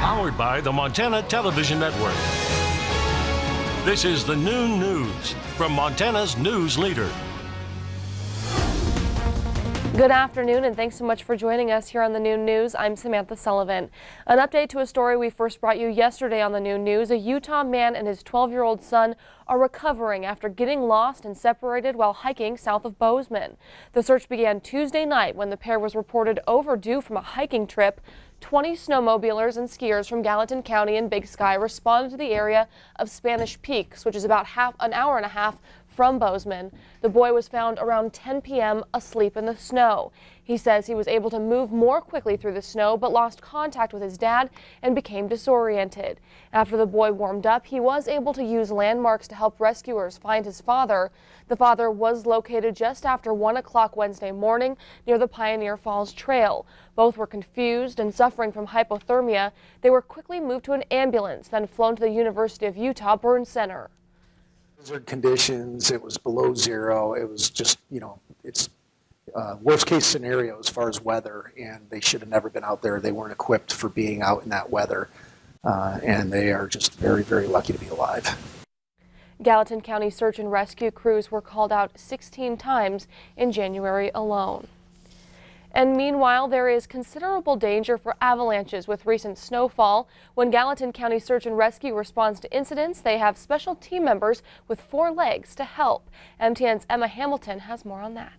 Powered by the Montana Television Network. This is the Noon News from Montana's news leader. Good afternoon, and thanks so much for joining us here on the Noon News. I'm Samantha Sullivan. An update to a story we first brought you yesterday on the Noon News. A Utah man and his 12-year-old son are recovering after getting lost and separated while hiking south of Bozeman. The search began Tuesday night when the pair was reported overdue from a hiking trip. 20 snowmobilers and skiers from Gallatin County and Big Sky responded to the area of Spanish Peaks, which is about an hour and a half from Bozeman. The boy was found around 10 p.m. asleep in the snow. He says he was able to move more quickly through the snow but lost contact with his dad and became disoriented. After the boy warmed up, he was able to use landmarks to help rescuers find his father. The father was located just after 1 o'clock Wednesday morning near the Pioneer Falls Trail. Both were confused and suffering from hypothermia. They were quickly moved to an ambulance, then flown to the University of Utah Burn Center. Blizzard conditions, it was below zero. It was just, it's worst case scenario as far as weather, and they should have never been out there. They weren't equipped for being out in that weather, and they are just very, very lucky to be alive. Gallatin County search and rescue crews were called out 16 times in January alone. And meanwhile, there is considerable danger for avalanches with recent snowfall. When Gallatin County Search and Rescue responds to incidents, they have special team members with 4 legs to help. MTN's Emma Hamilton has more on that.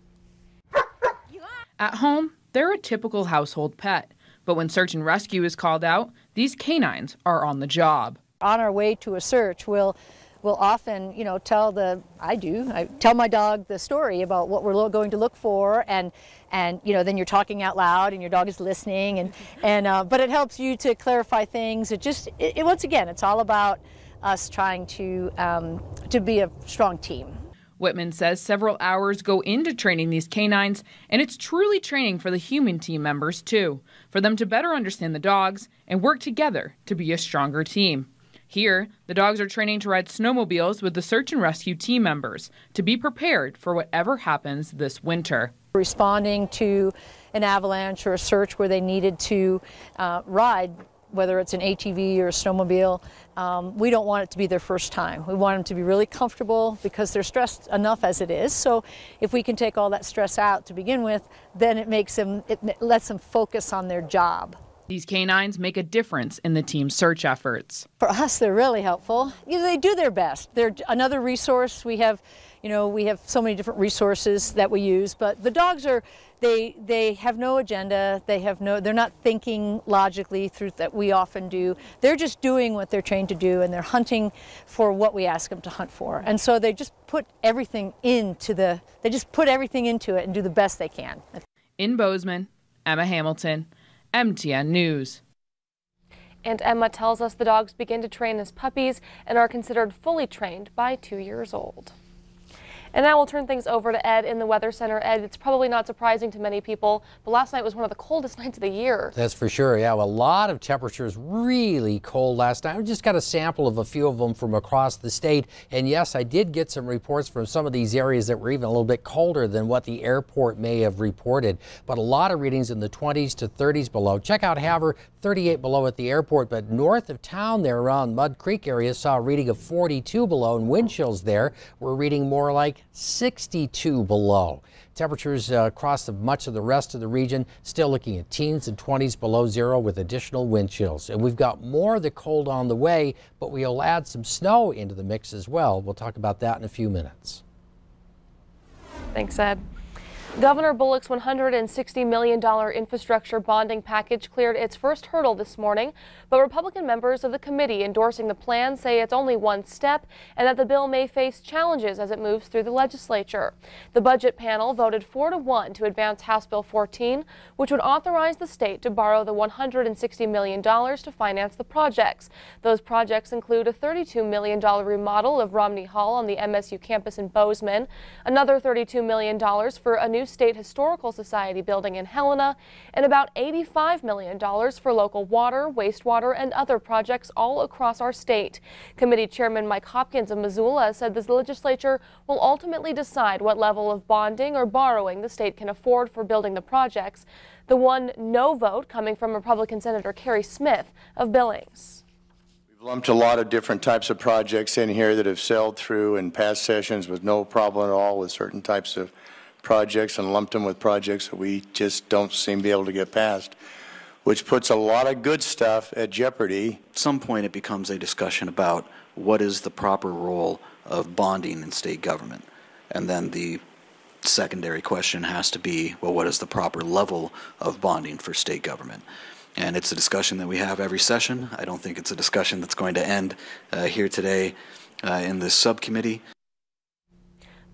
At home, they're a typical household pet. But when search and rescue is called out, these canines are on the job. On our way to a search, we'll often, tell I tell my dog the story about what we're going to look for, and then you're talking out loud and your dog is listening, but it helps you to clarify things. Once again, it's all about us trying to be a strong team. Whitman says several hours go into training these canines, and it's truly training for the human team members too, for them to better understand the dogs and work together to be a stronger team. Here, the dogs are training to ride snowmobiles with the search and rescue team members to be prepared for whatever happens this winter. Responding to an avalanche or a search where they needed to ride, whether it's an ATV or a snowmobile, we don't want it to be their first time. We want them to be really comfortable because they're stressed enough as it is. So if we can take all that stress out to begin with, then it lets them focus on their job. These canines make a difference in the team's search efforts. For us, they're really helpful. They do their best. They're another resource. We have so many different resources that we use, but the dogs they have no agenda. They're not thinking logically through that we often do. They're just doing what they're trained to do, and they're hunting for what we ask them to hunt for. And so they just put everything into it and do the best they can. In Bozeman, Emma Hamilton, MTN News. And Emma tells us the dogs begin to train as puppies and are considered fully trained by 2 years old. And now we'll turn things over to Ed in the Weather Center. Ed, it's probably not surprising to many people, but last night was one of the coldest nights of the year. That's for sure. Yeah, well, a lot of temperatures really cold last night. We just got a sample of a few of them from across the state. And yes, I did get some reports from some of these areas that were even a little bit colder than what the airport may have reported. But a lot of readings in the 20s to 30s below. Check out Havre, 38 below at the airport, but north of town there around Mud Creek area saw a reading of 42 below, and wind chills there were reading more like 62 below. Temperatures across much of the rest of the region still looking at teens and 20s below zero with additional wind chills. And we've got more of the cold on the way, but we'll add some snow into the mix as well. We'll talk about that in a few minutes. Thanks, Ed. Governor Bullock's $160 million infrastructure bonding package cleared its first hurdle this morning, but Republican members of the committee endorsing the plan say it's only one step and that the bill may face challenges as it moves through the legislature. The budget panel voted 4-1 to advance House Bill 14, which would authorize the state to borrow the $160 million to finance the projects. Those projects include a $32 million remodel of Romney Hall on the MSU campus in Bozeman, another $32 million for a new State Historical Society building in Helena, and about $85 million for local water, wastewater, and other projects all across our state. Committee Chairman Mike Hopkins of Missoula said the legislature will ultimately decide what level of bonding or borrowing the state can afford for building the projects. The one no vote coming from Republican Senator Kerry Smith of Billings. We've lumped a lot of different types of projects in here that have sailed through in past sessions with no problem at all with certain types of projects, and lumped them with projects that we just don't seem to be able to get past, which puts a lot of good stuff at jeopardy. At some point it becomes a discussion about what is the proper role of bonding in state government. And then the secondary question has to be, well, what is the proper level of bonding for state government? And it's a discussion that we have every session. I don't think it's a discussion that's going to end here today in this subcommittee.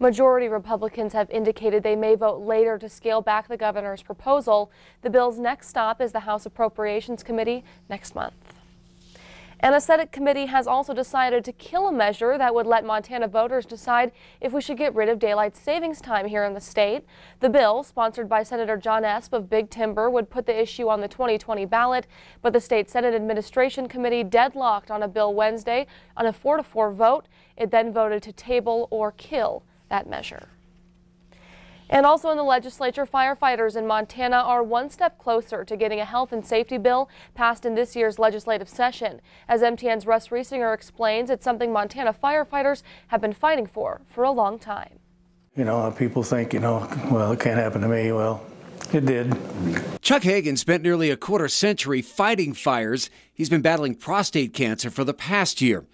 Majority Republicans have indicated they may vote later to scale back the governor's proposal. The bill's next stop is the House Appropriations Committee next month. And a Senate committee has also decided to kill a measure that would let Montana voters decide if we should get rid of daylight savings time here in the state. The bill, sponsored by Senator John Esp of Big Timber, would put the issue on the 2020 ballot, but the state Senate Administration Committee deadlocked on a bill Wednesday on a 4-4 vote. It then voted to table or kill that measure. And also in the legislature, firefighters in Montana are one step closer to getting a health and safety bill passed in this year's legislative session. As MTN's Russ Riesinger explains, it's something Montana firefighters have been fighting for a long time. You know, people think, well, it can't happen to me. Well, it did. Chuck Hagan spent nearly a quarter century fighting fires. He's been battling prostate cancer for the past year.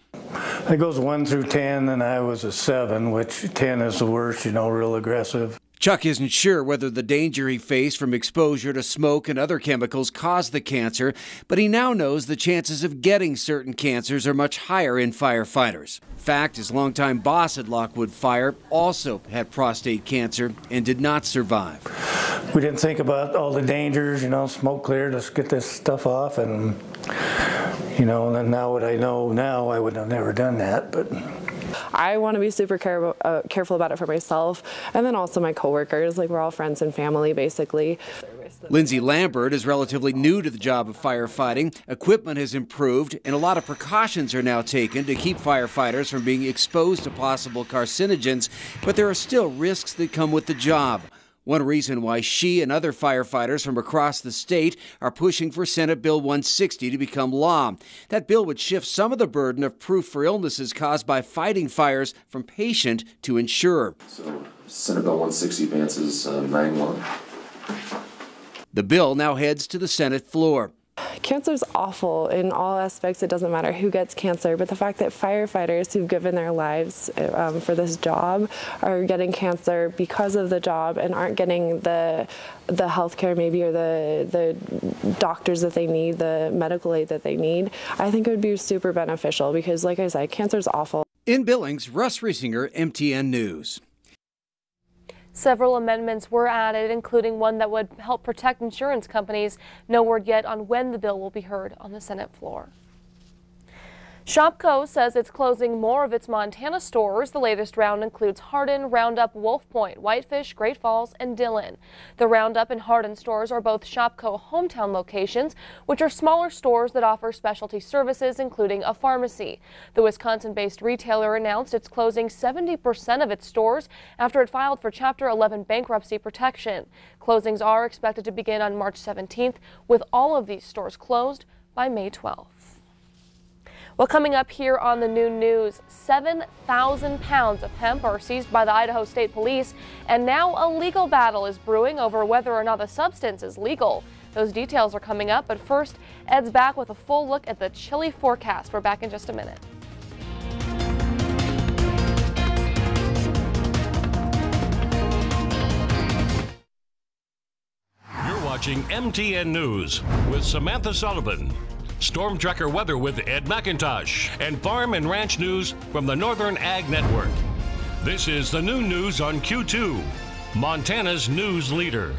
It goes 1 through 10, and I was a 7, which 10 is the worst, real aggressive. Chuck isn't sure whether the danger he faced from exposure to smoke and other chemicals caused the cancer, but he now knows the chances of getting certain cancers are much higher in firefighters. In fact, his longtime boss at Lockwood Fire also had prostate cancer and did not survive. We didn't think about all the dangers, smoke clear, let's get this stuff off, and, and now what I know now, I would have never done that, but I want to be super careful about it for myself, and then also my coworkers. We're all friends and family, basically. Lindsay Lambert is relatively new to the job of firefighting. Equipment has improved, and a lot of precautions are now taken to keep firefighters from being exposed to possible carcinogens, but there are still risks that come with the job. One reason why she and other firefighters from across the state are pushing for Senate Bill 160 to become law. That bill would shift some of the burden of proof for illnesses caused by fighting fires from patient to insurer. So Senate Bill 160 advances 9-1. The bill now heads to the Senate floor. Cancer is awful in all aspects. It doesn't matter who gets cancer, but the fact that firefighters who've given their lives for this job are getting cancer because of the job and aren't getting the health care maybe, or the doctors that they need, the medical aid that they need, I think it would be super beneficial because, like I said, cancer is awful. In Billings, Russ Riesinger, MTN News. Several amendments were added, including one that would help protect insurance companies. No word yet on when the bill will be heard on the Senate floor. Shopko says it's closing more of its Montana stores. The latest round includes Hardin, Roundup, Wolf Point, Whitefish, Great Falls, and Dillon. The Roundup and Hardin stores are both Shopko hometown locations, which are smaller stores that offer specialty services, including a pharmacy. The Wisconsin-based retailer announced it's closing 70% of its stores after it filed for Chapter 11 bankruptcy protection. Closings are expected to begin on March 17th, with all of these stores closed by May 12th. Well, coming up here on the Noon News, 7,000 pounds of hemp are seized by the Idaho State Police, and now a legal battle is brewing over whether or not the substance is legal. Those details are coming up, but first, Ed's back with a full look at the chilly forecast. We're back in just a minute. You're watching MTN News with Samantha Sullivan. Storm Tracker weather with Ed McIntosh, and farm and ranch news from the Northern Ag Network. This is the Noon News on Q2, Montana's news leader.